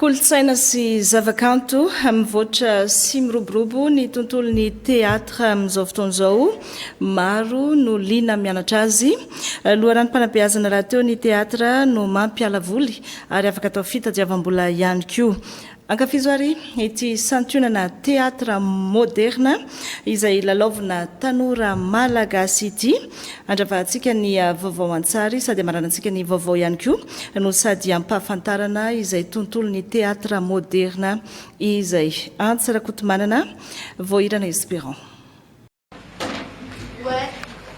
Kolotsaina sy zavakanto mivoatra sy miroborobo ny tontolon'ny teatra amin'izao fotoana izao. Maro no liana mianatra azy. Loharanom-panabeazana raha teo ny teatra no mampiala voly ary afaka atao fitadiavam-bola ihany koa. Ankafizoary ity santionana teatra moderna izay lalaovina tanora malagasy ity. Andravahantsika ny vaovao an-tsary sady amaranantsika ny vaovao ihany koa no sady ampahafantarana izay tontolon'ny teatra moderna izay antsarakotomanana voahirana Espérant. Ouais,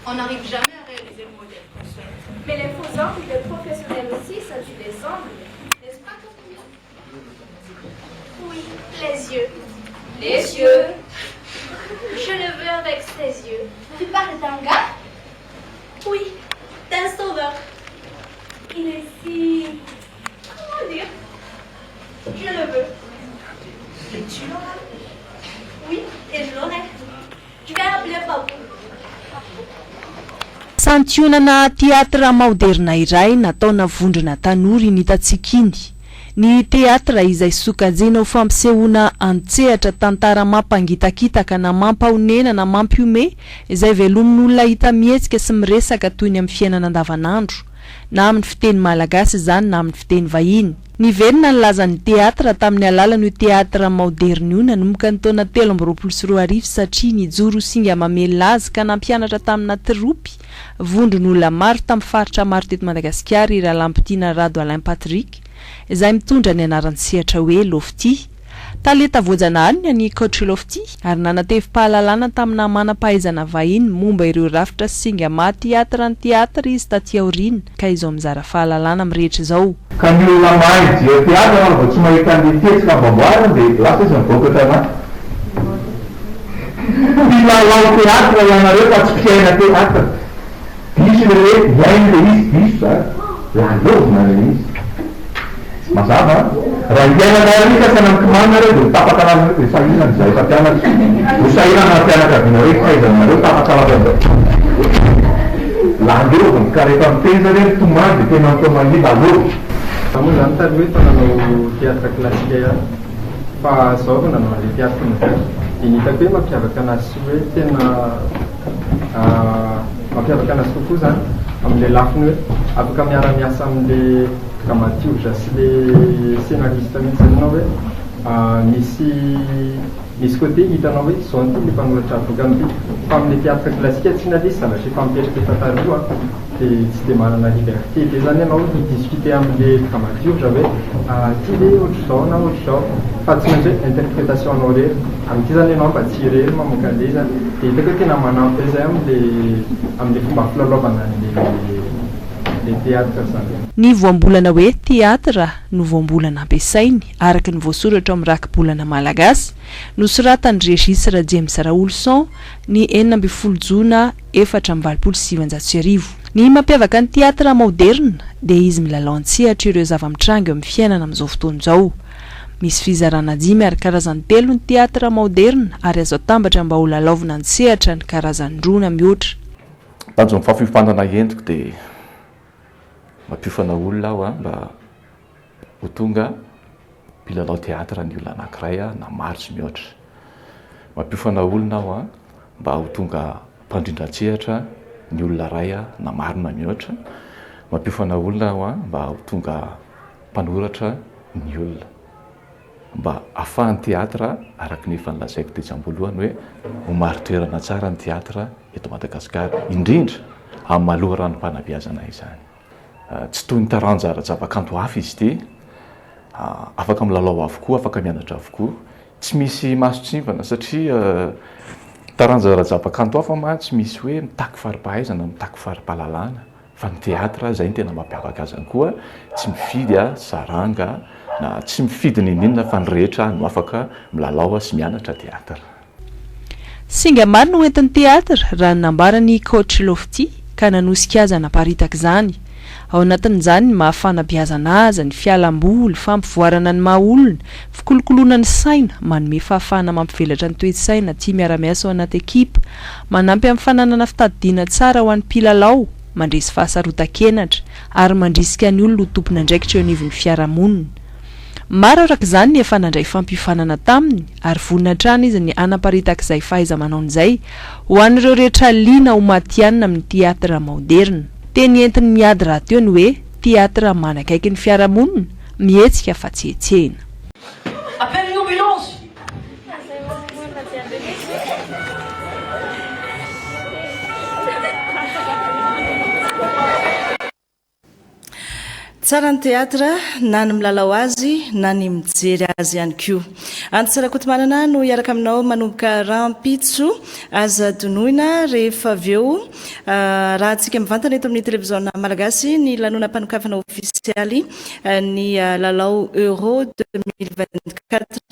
on n'arrive jamais à réaliser le modèle qu'on souhaite. Mais les faux angles des professionnels aussi, ça tue les angles. N'est-ce pas, Coquille? Oui, les yeux. Les yeux. Je le veux avec ses yeux. Tu parles d'un gars? Oui, d'un sauveur. Il est si... Comment dire? Je le veux. Et tu l'auras? Oui, et je l'aurai. Je vais appeler Papou. Santionana teatra moderna iray nataona vondrona tanora ny hitantsika iny. Ny teatra izay sokajena ho fampisehoana an-tsehatra tantara mampangitakitaka na mampaonena na mampiome izay velomin'olona hita mihetsika sy miresaka toy ny amin'ny fiainana andavanandro na amin'ny fiteny malagasy izany na amin'ny fiteny vahiny. Niverina ny lazan'ny teatra tamin'ny alalan'io teatra moderna io nanomboka ny taona 2024 satria nijoro singa mamela azy ka nampianatra tamina tropy vondron'olona maro tamin'ny faritra maro teto Madagasikara ira lampitina Rado Alain Patrick izay mitondra ny anaran'ny sehatra hoe Lofty. Talenta voajanahary ny coach Lofty ary nanatevim-pahalalana tamina manam-pahaizana vahiny momba ireo rafitra singa teatra ny teatra izy taty aoriana ka izao mizara fahalalana amin'rehetra izao. Ka ny olona mahay dia teatra vao tsy mahita ny fihetsika amboarina dia lasa izy mivoaka tana. Milalao teatra ianareo fa tsy mpiaina teatra. Diso le hoe miaina le izy diso lalovina le izy. Mazava raha hiaina narika sana mikimana reo dia tapaka lavina dia sahirana izay efa mpianatra. Ho sahirana mpianakaviana hoe fahaizanareo tapaka lavina. Lalovina ka rehefa miteza reny tomany dia tena mitao lalova. Moa zany taloha hoe nanao teatra klasika ihany fa zao vao nanao an'ilay teatra moderne dia ny hitako hoe mampiavaka anazy sy hoe tena mampiavaka anazy kokoa zany amin'ilay lafiny hoe afaka miara-miasa amin'ilay dramaturge sy ilay scénariste mihitsy anao hoe misy côté hitanao hoe zao ny ty le mpanoratra boky amin'ity fa amin'ilay teatra klasika tsy nalisy zavatra efa mipetraka efa taloha dia tsy dia manana liberté dia zany ianao hidiscuter amin'ilay dramaturge hoe ty le ohatr'izao na ohatr'izao fa tsy maintsy hoe interprétation anao rery amin'ity zany ianao mba tsy rery mamoaka an'ilay zany dia hitako hoe tena manampy izay amin'ilay fomba filalaovana le teatra zany. Ny voambolana hoe teatra no voambolana ampiasainy araka ny voasoratra amin'ny rakibolana malagasy nosoratany registre James Raoulson ny 4 Jona 2027. Ny mampiavaka ny teatra moderna dia izy milalao an-tsehatra ireo zava-mitranga eo amin'ny fiainana amin'izao fotoana izao. Misy fizarana 5 ary karazany 3 ny teatra moderna ary azo atambatra mba ho lalaovina an-tsehatra ny karazan-drona mihoatra. Tanjony fahafifanana endriko dia mampiofana olona aho mba ho tonga mpilalao teatra ny olona anankiray na maro sy mihoatra. Mampiofana olona aho mba ho tonga mpandrindran-tsehatra ny olona ray na maro na mihoatra. Mampiofana olona aho mba ho tonga mpanoratra ny olona. Mba ahafahan'ny teatra araka ny efa nilazaiko tetsy am-boalohany hoe ho mari-toerana tsara ny teatra eto Madagasikara indrindra amin'ny maloha ranom-panabeazana izany. Tsy toy ny taranja zava-kanto hafa izy ity, afaka milalao avokoa, afaka mianatra avokoa, tsy misy maso-tsivana satria taranja zava-kanto hafa tsy misy hoe mitaky fari-pahaizana, mitaky fari-pahalalana, fa ny teatra izay ny tena mampiavaka azy koa, tsy mifidy saranga na tsy mifidy ninona fa ny rehetra no afaka milalao sy mianatra teatra. Singa maro no entin'ny teatra raha nambarany coach Lofty ka nanosika azy naparitaka izany. Ao anatin'izany ny mahafanabeazana azy, ny fialam-boly, fampivoarana ny maha-olona, fikolokoloana ny saina, manome fahafahana mampivelatra ny toe-tsaina, tia miara-miasa ao anaty ekipa, manampy amin'ny fananana fitadidiana tsara ho an'ny mpilalao, mandresy fahasarotan-kenatra ary mandrisika ny olona ho tompona andraikitra eo anivon'ny fiarahamonina. maro arak'izany ny efa nandray fampifanana taminy ary vonina trano izy ny anaparitaka izay fahaiza manao izay ho an'ireo rehetra liana ho matianina amin'ny teatra moderna. Teny entiny miady raha teo ny hoe teatra manakaiky ny fiarahamonina mihetsika fa tsy etsehina. Appelle une ambulance. Tsara ny teatra na ny milalao azy na ny mijery azy ihany koa. Antsarakotomanana no hiaraka aminao manomboka rampitso aza donoina rehefa avy eo raha antsika mivantana eto amin'ny televiziona malagasy ny lanonam-panokafana ofisialy ny lalao Euro 2024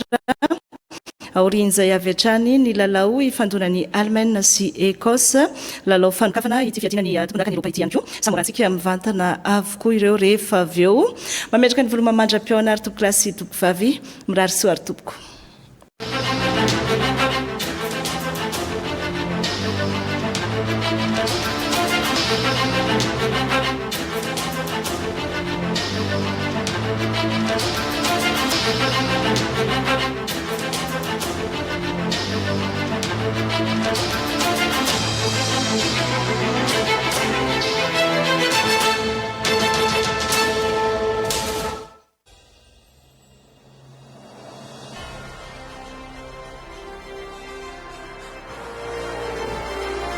aorian'izay avy hatrany ny lalao ifandonan'ny Allemagne sy Écosse lalao fanokafana ity fiadinany tokonaka ny Eropa ity ihany koa samorantsika mivantana avokoa ireo rehefa avy eo mametraka ny voloma mandra-piona ary tompo klasy tompo vavy mirary soa ary tompoko.